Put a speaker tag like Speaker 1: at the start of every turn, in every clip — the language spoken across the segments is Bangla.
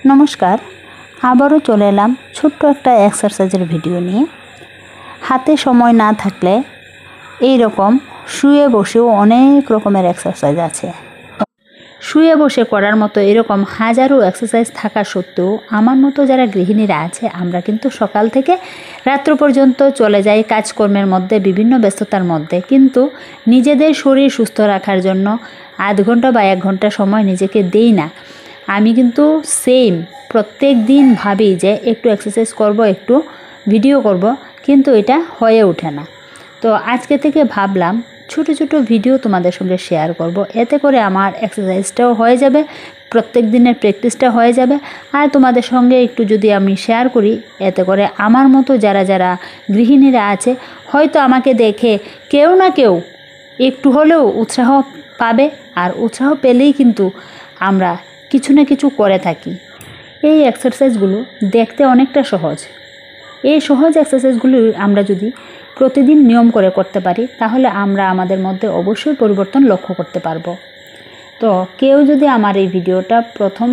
Speaker 1: নমস্কার, আবারও চলে এলাম ছোট্ট একটা এক্সারসাইজের ভিডিও নিয়ে। হাতে সময় না থাকলে এই রকম শুয়ে বসেও অনেক রকমের এক্সারসাইজ আছে। শুয়ে বসে করার মতো এরকম হাজারো এক্সারসাইজ থাকা সত্ত্বেও আমার মতো যারা গৃহিণীরা আছে আমরা কিন্তু সকাল থেকে রাত্র পর্যন্ত চলে যাই কাজকর্মের মধ্যে, বিভিন্ন ব্যস্ততার মধ্যে, কিন্তু নিজেদের শরীর সুস্থ রাখার জন্য আধ ঘন্টা বা 1 ঘন্টা সময় নিজেকে দেই না। আমি কিন্তু প্রত্যেক দিন ভাবি যে একটু এক্সারসাইজ করব, একটু ভিডিও করব, কিন্তু এটা হয়ে ওঠে না। তো আজকে থেকে ভাবলাম ছোট ছোট ভিডিও তোমাদের সঙ্গে শেয়ার করব, এতে করে আমার এক্সারসাইজটাও হয়ে যাবে, প্রত্যেক দিনের প্র্যাকটিসটা হয়ে যাবে। আর তোমাদের সঙ্গে একটু যদি আমি শেয়ার করি, এতে করে আমার মতো যারা যারা গৃহিণীরা আছে হয়তো আমাকে দেখে কেউ না কেউ একটু হলেও উৎসাহ পাবে। আর উৎসাহ পেলেই কিন্তু আমরা কিছু না কিছু করে থাকি। এই এক্সারসাইজগুলো দেখতে অনেকটা সহজ। এই সহজ এক্সারসাইজগুলো আমরা যদি প্রতিদিন নিয়ম করে করতে পারি তাহলে আমরা আমাদের মধ্যে অবশ্যই পরিবর্তন লক্ষ্য করতে পারবো। তো কেউ যদি আমার এই ভিডিওটা প্রথম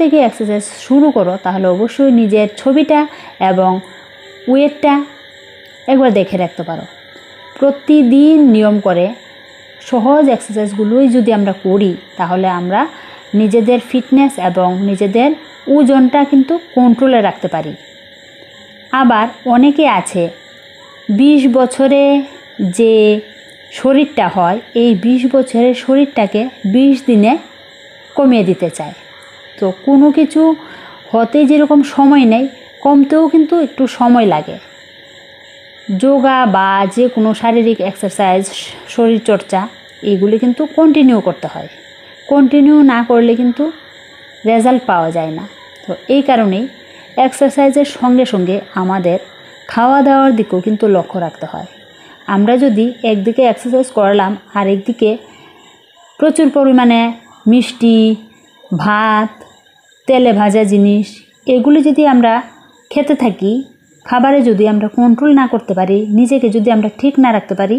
Speaker 1: থেকে এক্সারসাইজ শুরু করো তাহলে অবশ্যই নিজের ছবিটা এবং ওয়েটটা একবার দেখে রাখতে পারো। প্রতিদিন নিয়ম করে সহজ এক্সারসাইজগুলোই যদি আমরা করি তাহলে আমরা নিজেদের ফিটনেস এবং নিজেদের ওজনটা কিন্তু কন্ট্রোলে রাখতে পারি। আবার অনেকে আছে 20 বছরে যে শরীরটা হয়, এই 20 বছরের শরীরটাকে 20 দিনে কমিয়ে দিতে চায়। তো কোনো কিছু হতে যেরকম সময় নেই, কমতেও কিন্তু একটু সময় লাগে। যোগা বা যে কোনো শারীরিক এক্সারসাইজ, শরীরচর্চা, এগুলি কিন্তু কন্টিনিউ করতে হয়। কন্টিনিউ না করলে কিন্তু রেজাল্ট পাওয়া যায় না। তো এই কারণেই এক্সারসাইজের সঙ্গে সঙ্গে আমাদের খাওয়া দাওয়ার দিকেও কিন্তু লক্ষ্য রাখতে হয়। আমরা যদি একদিকে এক্সারসাইজ করলাম আর একদিকে প্রচুর পরিমাণে মিষ্টি, ভাত, তেলে ভাজা জিনিস এগুলি যদি আমরা খেতে থাকি, খাবারে যদি আমরা কন্ট্রোল না করতে পারি, নিজেকে যদি আমরা ঠিক না রাখতে পারি,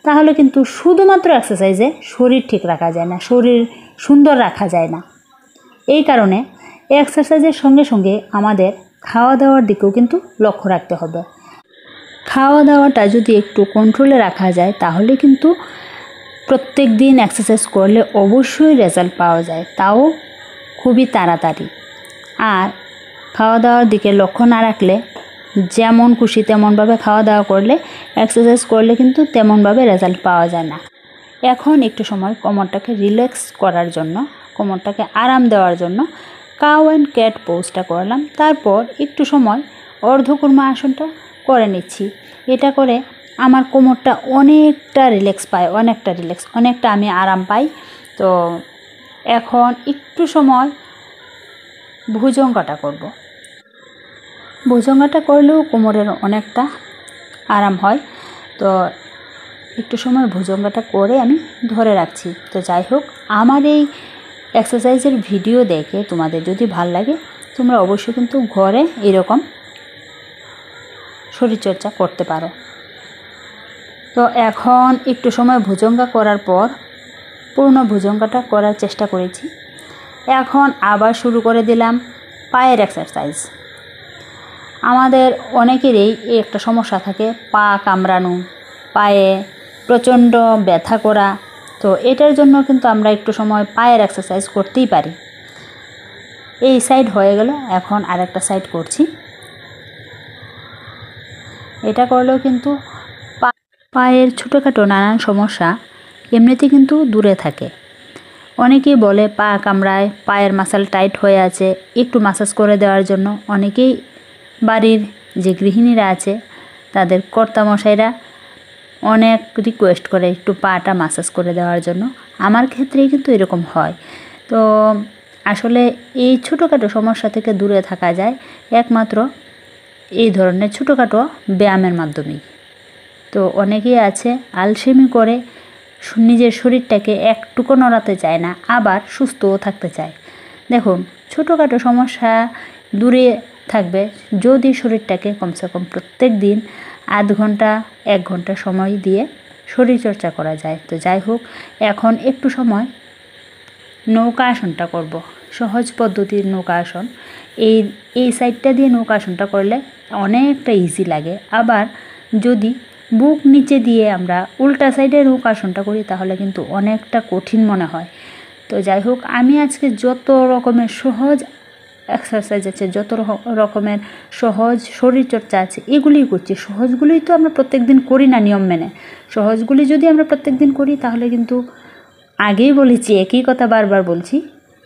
Speaker 1: তাহলে কিন্তু শুধুমাত্র এক্সারসাইজে শরীর ঠিক রাখা যায় না, শরীর সুন্দর রাখা যায় না। এই কারণে এক্সারসাইজের সঙ্গে সঙ্গে আমাদের খাওয়া দাওয়ার দিকেও কিন্তু লক্ষ্য রাখতে হবে। খাওয়া দাওয়াটা যদি একটু কন্ট্রোলে রাখা যায় তাহলে কিন্তু প্রত্যেক দিন এক্সারসাইজ করলে অবশ্যই রেজাল্ট পাওয়া যায়, তাও খুবই তাড়াতাড়ি। আর খাওয়া দাওয়ার দিকে লক্ষ্য না রাখলে যেমন খুশি তেমনভাবে খাওয়া দাওয়া করলে, এক্সারসাইজ করলে কিন্তু তেমনভাবে রেজাল্ট পাওয়া যায় না। এখন একটু সময় কোমরটাকে রিল্যাক্স করার জন্য, কোমরটাকে আরাম দেওয়ার জন্য কাউ অ্যান্ড ক্যাট পোজটা করলাম। তারপর একটু সময় অর্ধকুর্মা আসনটা করে নিচ্ছি। এটা করে আমার কোমরটা অনেকটা রিল্যাক্স পায়, অনেকটা আমি আরাম পাই। তো এখন একটু সময় ভুজঙ্গাটা করব। ভুজঙ্গাটা করলেও কোমরের অনেকটা আরাম হয়। তো একটু সময় ভুজঙ্গাটা করে আমি ধরে রাখছি। তো যাই হোক, আমার এই এক্সারসাইজের ভিডিও দেখে তোমাদের যদি ভাল লাগে তোমরা অবশ্যই কিন্তু ঘরে এরকম শরীরচর্চা করতে পারো। তো এখন একটু সময় ভুজঙ্গা করার পর পূর্ণ ভুজঙ্গাটা করার চেষ্টা করেছি। এখন আবার শুরু করে দিলাম পায়ের এক্সারসাইজ। আমাদের অনেকেরই একটা সমস্যা থাকে, পা কামড়ানো, পায়ে প্রচণ্ড ব্যথা করা। তো এটার জন্য কিন্তু আমরা একটু সময় পায়ের এক্সারসাইজ করতেই পারি। এই সাইড হয়ে গেল, এখন আরেকটা সাইড করছি। এটা করলেও কিন্তু পায়ের ছোটোখাটো নানান সমস্যা এমনিতে কিন্তু দূরে থাকে। অনেকেই বলে পা কামড়ায়, পায়ের মাসল টাইট হয়ে আছে, একটু মাসাজ করে দেওয়ার জন্য অনেকেই বাড়ির যে গৃহিণীরা আছে তাদের কর্তামশাইরা অনেক রিকোয়েস্ট করে একটু পাটা মাসাজ করে দেওয়ার জন্য। আমার ক্ষেত্রেই কিন্তু এরকম হয়। তো আসলে এই ছোটোখাটো সমস্যা থেকে দূরে থাকা যায় একমাত্র এই ধরনের ছোটোখাটো ব্যায়ামের মাধ্যমেই। তো অনেকেই আছে আলসেমি করে নিজের শরীরটাকে একটুকু নড়াতে চায় না, আবার সুস্থও থাকতে চায়। দেখুন, ছোটোখাটো সমস্যা দূরে থাকবে যদি শরীরটাকে কমসে কম প্রত্যেক দিন আধ ঘন্টা 1 ঘন্টা সময় দিয়ে শরীরচর্চা করা যায়। তো যাই হোক, এখন একটু সময় নৌকা আসনটা করব। সহজ পদ্ধতির নৌকা আসন। এই সাইডটা দিয়ে নৌকা আসনটা করলে অনেকটা ইজি লাগে। আবার যদি বুক নিচে দিয়ে আমরা উল্টা সাইডে নৌকা আসনটা করি তাহলে কিন্তু অনেকটা কঠিন মনে হয়। তো যাই হোক, আমি আজকে যত রকমের সহজ এক্সারসাইজ আছে, যত রকমের সহজ শরীরচর্চা আছে, এগুলিই করছি। সহজগুলিই তো আমরা প্রত্যেক দিন করি না নিয়ম মেনে। সহজগুলি যদি আমরা প্রত্যেক দিন করি তাহলে কিন্তু, আগেই বলেছি, একই কথা বারবার বলছি,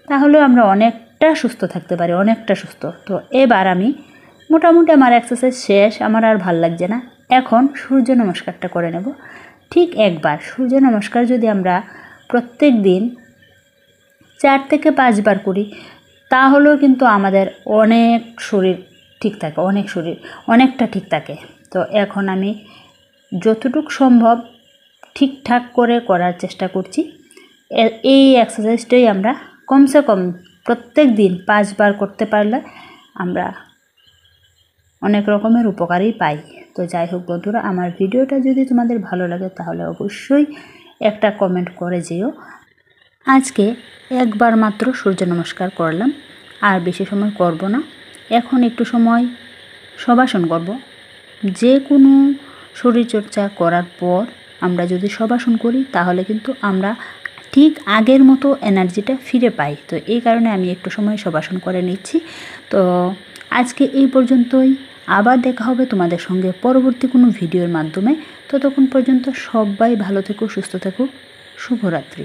Speaker 1: তাহলে আমরা অনেকটা সুস্থ থাকতে পারি, অনেকটা সুস্থ। তো এবার আমি মোটামুটি আমার এক্সারসাইজ শেষ, আমার আর ভাল লাগছে না। এখন সূর্য নমস্কারটা করে নেব। ঠিক একবার সূর্য নমস্কার যদি আমরা প্রত্যেক দিন 4 থেকে 5 বার করি তাহলেও কিন্তু আমাদের অনেক শরীর ঠিক থাকে, অনেকটা ঠিক থাকে। তো এখন আমি যতটুকু সম্ভব ঠিকঠাক করে করার চেষ্টা করছি। এই এক্সারসাইজটাই আমরা কমসে কম প্রত্যেক দিন 5 বার করতে পারলে আমরা অনেক রকমের উপকারই পাই। তো যাই হোক বন্ধুরা, আমার ভিডিওটা যদি তোমাদের ভালো লাগে তাহলে অবশ্যই একটা কমেন্ট করে যেও। আজকে একবার মাত্র সূর্য নমস্কার করলাম, আর বেশি সময় করব না। এখন একটু সময় শবাসন করব। যে কোনো শরীরচর্চা করার পর আমরা যদি শবাসন করি তাহলে কিন্তু আমরা ঠিক আগের মতো এনার্জিটা ফিরে পাই। তো এই কারণে আমি একটু সময় শবাসন করে নিচ্ছি। তো আজকে এই পর্যন্তই। আবার দেখা হবে তোমাদের সঙ্গে পরবর্তী কোনো ভিডিওর মাধ্যমে। ততক্ষণ পর্যন্ত সবাই ভালো থেকো, সুস্থ থেকো। শুভরাত্রি।